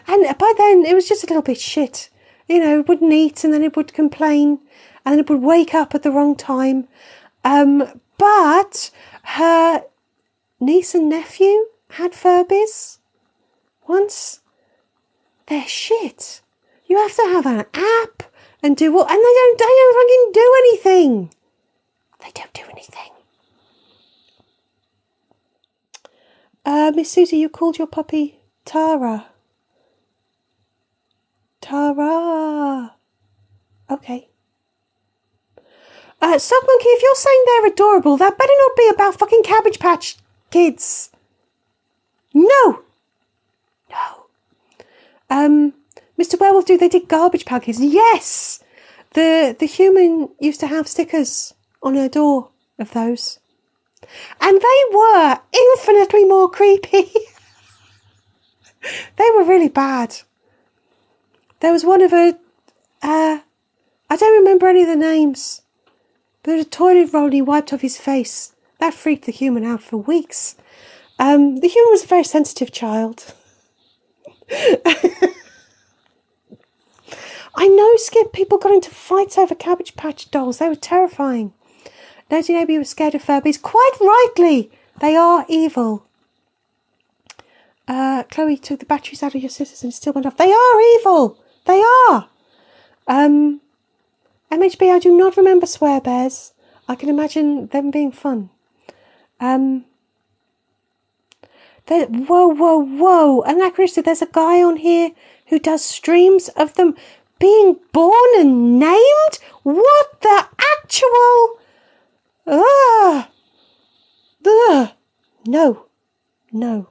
And by then, it was just a little bit shit. You know, it wouldn't eat, and then it would complain, and then it would wake up at the wrong time. But her niece and nephew had Furbies once. They're shit. You have to have an app and do what? And they don't fucking do anything. They don't do anything. Miss Susie, you called your puppy Tara. Tara. Okay. Sock Monkey, if you're saying they're adorable, that better not be about fucking Cabbage Patch Kids. No. Mr. Werewolf, they did Garbage Pail Kids? Yes. The human used to have stickers on her door of those. And they were infinitely more creepy. They were really bad. There was one of her, I don't remember any of the names, But a toilet roll he wiped off his face. That freaked the human out for weeks. The human was a very sensitive child. I know, Skip, people got into fights over Cabbage Patch dolls. They were terrifying. Nosy Neighbour was scared of Furbies. Quite rightly. They are evil. Chloe took the batteries out of your sisters and still went off. They are evil. They are. MHB, I do not remember Swear Bears. I can imagine them being fun. Whoa. Anachronistic, there's a guy on here who does streams of them being born and named? What the actual... No.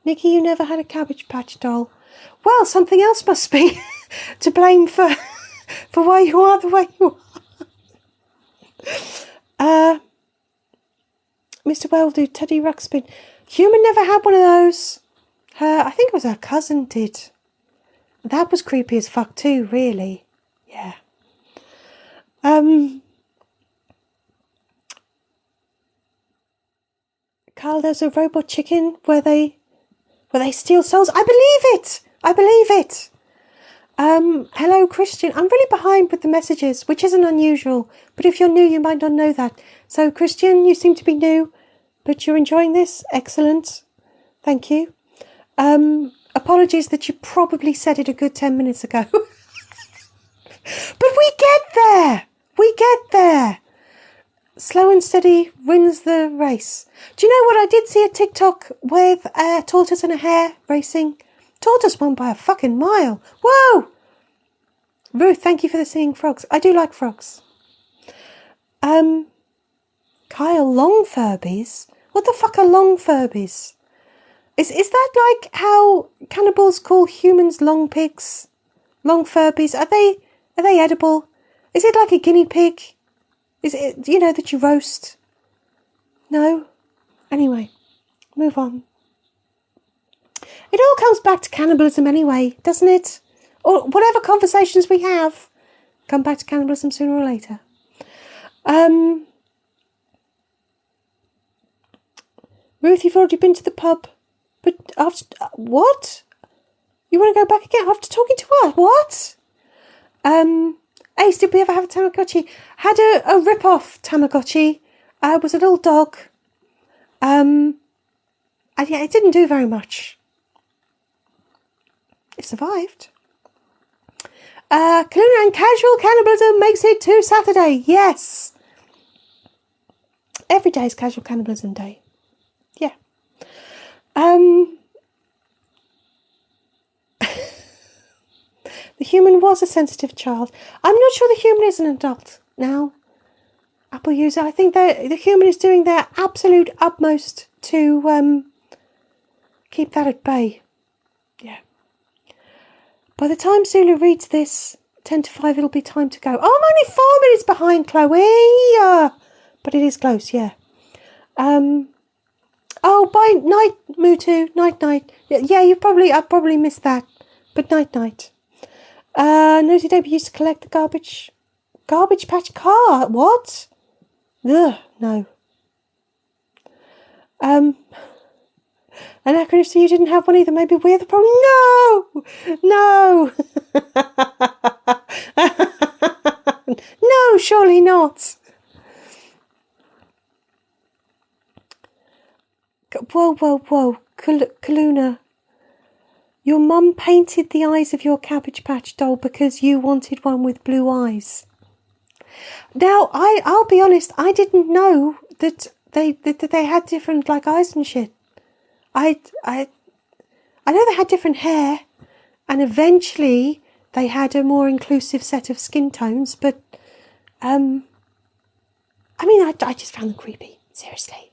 Nikki, you never had a Cabbage Patch doll. Well, something else must be to blame for why you are the way you are. Mr. Welldo, Teddy Ruxpin. Human never had one of those. I think it was her cousin did. That was creepy as fuck too, really. Yeah. Carl, there's a robot chicken where they steal souls. I believe it. Hello, Christian. I'm really behind with the messages, which isn't unusual. But if you're new, you might not know that. So, Christian, you seem to be new, but you're enjoying this. Excellent. Thank you. Apologies that you probably said it a good 10 minutes ago. But we get there. Slow and steady wins the race. Do you know what? I did see a TikTok with a tortoise and a hare racing. Tortoise won by a fucking mile. Whoa! Ruth, thank you for the singing frogs. I do like frogs. Kyle, long Furbies? What the fuck are long Furbies? Is that like how cannibals call humans long pigs? Long Furbies? Are they edible? Is it like a guinea pig? Is it, that you roast? No? Anyway, move on. It all comes back to cannibalism anyway, doesn't it? Or whatever conversations we have come back to cannibalism sooner or later. Ruth, you've already been to the pub. But after... what? You want to go back again after talking to her? What? Ace, did we ever have a Tamagotchi? Had a rip-off Tamagotchi. Was a little dog. And yeah, it didn't do very much. It survived. Kaluna and casual cannibalism makes it to Saturday. Yes. Every day is casual cannibalism day. Yeah. The human was a sensitive child. I'm not sure the human is an adult now. Apple user, I think the human is doing their absolute utmost to keep that at bay. Yeah. By the time Zoola reads this, 10 to 5, it'll be time to go. Oh, I'm only 4 minutes behind, Chloe. But it is close, yeah. Oh, bye, night, Mutu, night. Yeah, I probably missed that. But night. Nosy Neighbour used to collect the garbage patch car. What? Ugh, no. Anachronistic, you didn't have one either. Maybe we're the problem. No. No, surely not. Whoa. Kaluna. Your mum painted the eyes of your Cabbage Patch doll because you wanted one with blue eyes. Now, I'll be honest, I didn't know that they had different like eyes and shit. I know they had different hair, and eventually they had a more inclusive set of skin tones, but I just found them creepy. Seriously.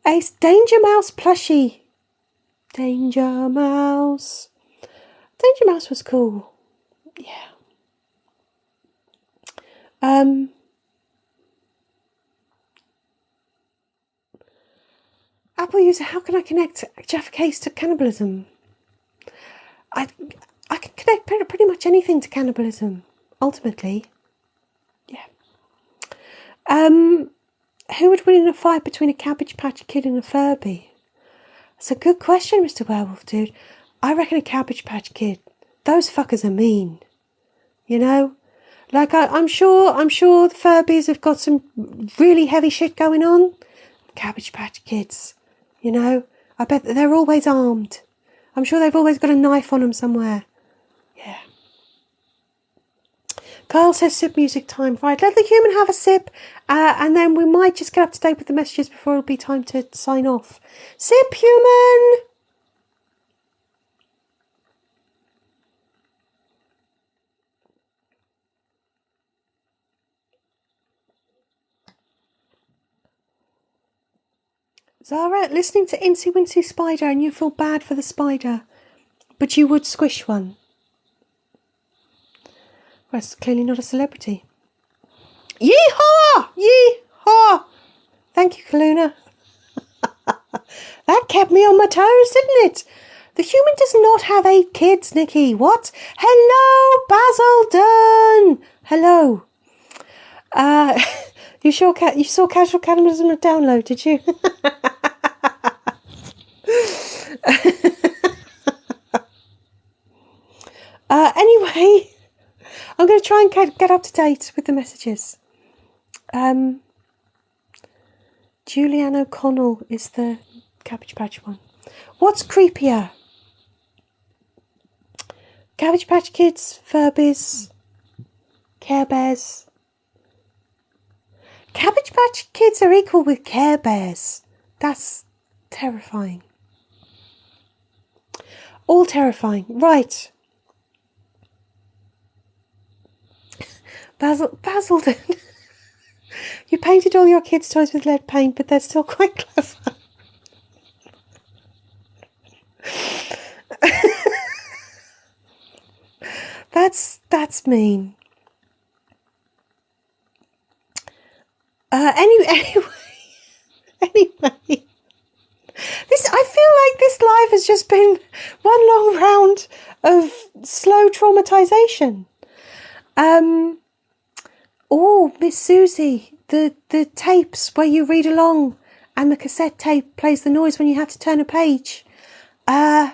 Ace, Danger Mouse plushie. Danger Mouse was cool. Yeah. Apple user, how can I connect Jaffa Case to cannibalism? I can connect pretty much anything to cannibalism, ultimately. Yeah. Who would win in a fight between a Cabbage Patch Kid and a Furby? That's a good question, Mr. Werewolf Dude. I reckon a Cabbage Patch Kid. Those fuckers are mean. You know? Like, I'm sure the Furbies have got some really heavy shit going on. Cabbage Patch Kids. You know? I bet that they're always armed. I'm sure they've always got a knife on them somewhere. Yeah. Carl says sip music time. Right, let the human have a sip, and then we might just get up to date with the messages before it'll be time to sign off. Sip, human! Zara, listening to Incy Wincy Spider and you feel bad for the spider, but you would squish one. Well, that's clearly not a celebrity. Yee-haw! Yee-haw! Thank you, Kaluna. That kept me on my toes, didn't it? The human does not have 8 kids, Nikki. What? Hello, Basildon! Hello. You saw Casual Cannibalism at download, did you? Anyway, I'm going to try and get up to date with the messages. Julianne O'Connell is the Cabbage Patch one. What's creepier? Cabbage Patch Kids, Furbies, Care Bears. Cabbage Patch Kids are equal with Care Bears. That's terrifying. All terrifying. Right. Basildon. You painted all your kids' toys with lead paint, but they're still quite clever. That's mean. Anyway. I feel like this live has just been one long round of slow traumatization. Oh, Miss Susie, the tapes where you read along and the cassette tape plays the noise when you have to turn a page. The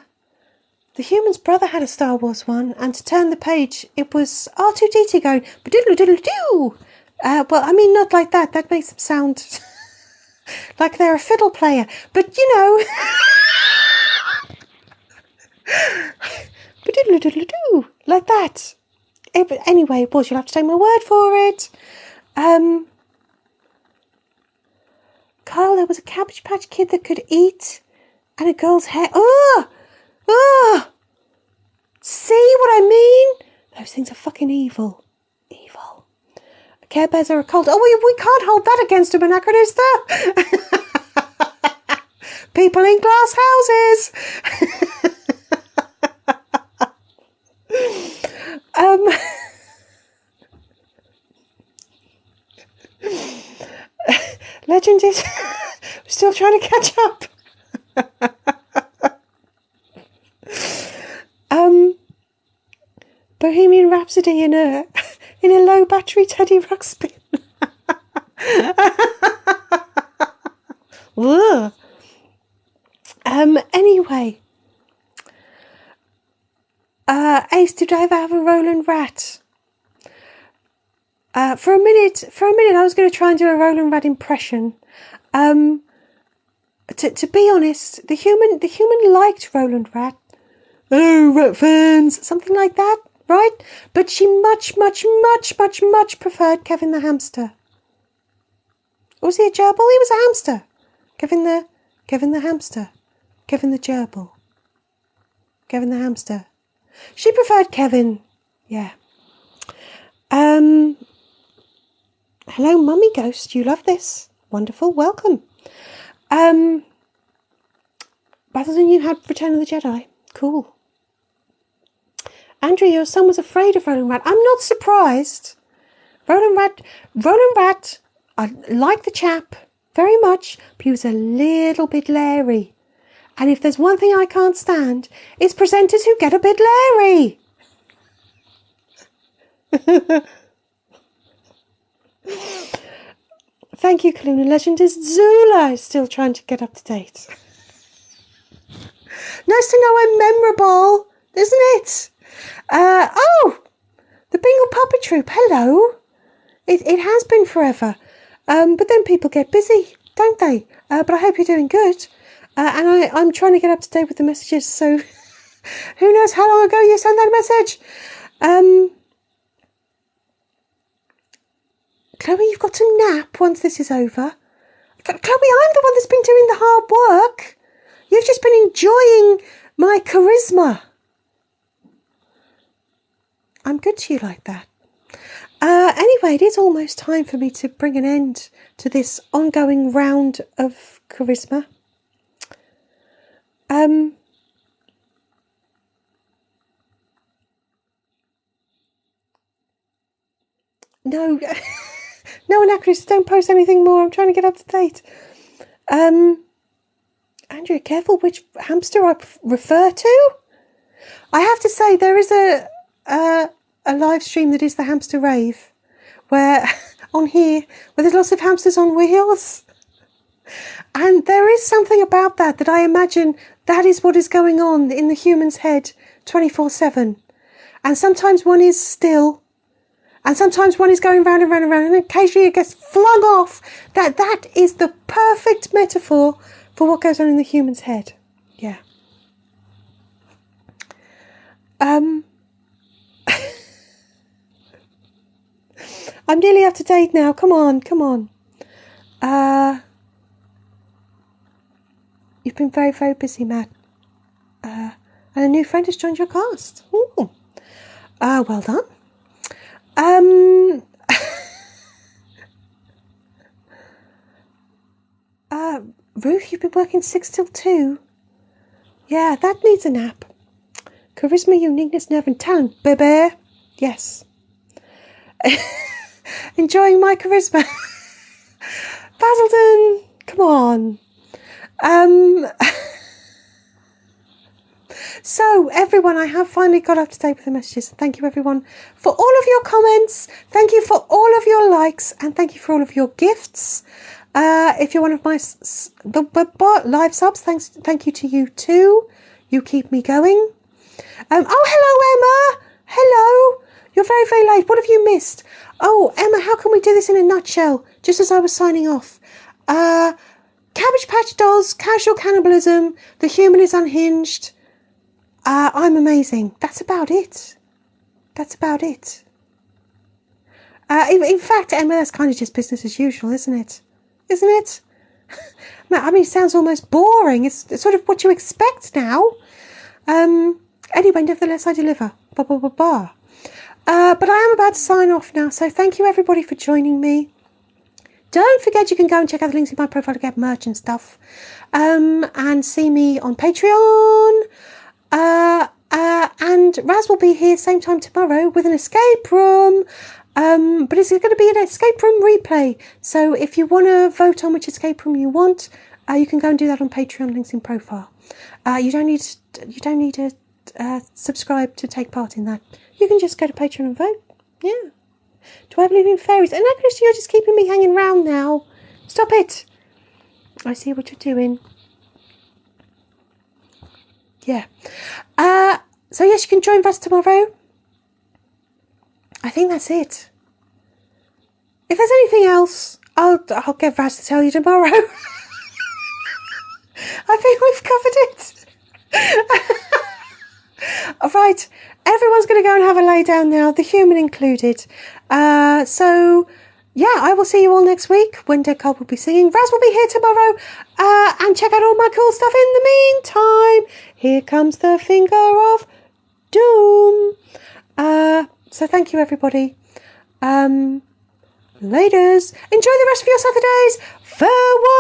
human's brother had a Star Wars one, and to turn the page, it was R2-D2 going, ba-diddle-diddle-doo. Well, I mean, not like that. That makes them sound like they're a fiddle player. But, you know, ba-diddle-diddle-doo, like that. Anyway, boys, you'll have to take my word for it. Carl, there was a Cabbage Patch Kid that could eat, and a girl's hair. Oh! See what I mean? Those things are fucking evil. Evil. Care Bears are a cult. Oh, we can't hold that against them, Anachronista. People in glass houses. Legend is still trying to catch up. Bohemian Rhapsody in a low battery Teddy Ruxpin. Anyway, Ace, did I ever have a Roland Rat? For a minute, I was going to try and do a Roland Rat impression. To be honest, the human liked Roland Rat. Oh, rat fans, something like that, right? But she much preferred Kevin the hamster. Or was he a gerbil? He was a hamster. Kevin the hamster. Kevin the gerbil. Kevin the hamster. She preferred Kevin. Yeah. Hello, Mummy Ghost. You love this. Wonderful. Welcome. Basildon, you had Return of the Jedi. Cool. Andrew, your son was afraid of Roland Rat. I'm not surprised. Roland Rat, I like the chap very much, but he was a little bit leery. And if there's one thing I can't stand, it's presenters who get a bit leery. Thank you, Kaluna Legend. Zoola is still trying to get up to date. Nice to know I'm memorable, isn't it? Oh, the Bingle Puppet Troop. Hello. It has been forever. But then people get busy, don't they? But I hope you're doing good. And I'm trying to get up to date with the messages, so who knows how long ago you sent that message. Chloe, you've got to nap once this is over. Chloe, I'm the one that's been doing the hard work. You've just been enjoying my charisma. I'm good to you like that. Anyway, it is almost time for me to bring an end to this ongoing round of charisma. No, no, Anachronist, don't post anything more. I'm trying to get up to date. Andrea, careful which hamster I refer to. I have to say there is a live stream that is the hamster rave, where on here where there's lots of hamsters on wheels, and there is something about that I imagine that is what is going on in the human's head 24/7, and sometimes one is still. And sometimes one is going round and round and round, and occasionally it gets flung off. That is the perfect metaphor for what goes on in the human's head. Yeah. I'm nearly up to date now. Come on. You've been very, very busy, Matt. And a new friend has joined your cast. Ooh. Well done. Ruth, you've been working 6 till 2. Yeah, that needs a nap. Charisma, uniqueness, nerve and talent, baby. Yes. Enjoying my charisma. Basildon, come on. So, everyone, I have finally got up to date with the messages. Thank you, everyone, for all of your comments. Thank you for all of your likes. And thank you for all of your gifts. If you're one of my live subs, thank you to you too. You keep me going. Oh, hello, Emma. Hello. You're very, very late. What have you missed? Oh, Emma, how can we do this in a nutshell? Just as I was signing off. Cabbage Patch Dolls, casual cannibalism, the human is unhinged. I'm amazing. That's about it. In fact, Emma, that's kind of just business as usual, isn't it? I mean, it sounds almost boring. It's sort of what you expect now. Anyway, nevertheless, I deliver. But I am about to sign off now, so thank you, everybody, for joining me. Don't forget you can go and check out the links in my profile to get merch and stuff. And see me on Patreon. And Raz will be here same time tomorrow with an escape room. But it's going to be an escape room replay. So if you want to vote on which escape room you want, you can go and do that on Patreon, links in profile. You don't need to subscribe to take part in that. You can just go to Patreon and vote. Yeah. Do I believe in fairies? And Chris, you're just keeping me hanging round now. Stop it. I see what you're doing. Yeah. So yes, you can join us tomorrow. I think that's it. If there's anything else, I'll get Raz to tell you tomorrow. I think we've covered it. All right, everyone's going to go and have a lay down now, the human included. So yeah, I will see you all next week when Dead Cold will be singing. Raz will be here tomorrow. And check out all my cool stuff in the meantime. Here comes the finger of doom. So thank you, everybody. Laters. Enjoy the rest of your Saturdays. Farewell.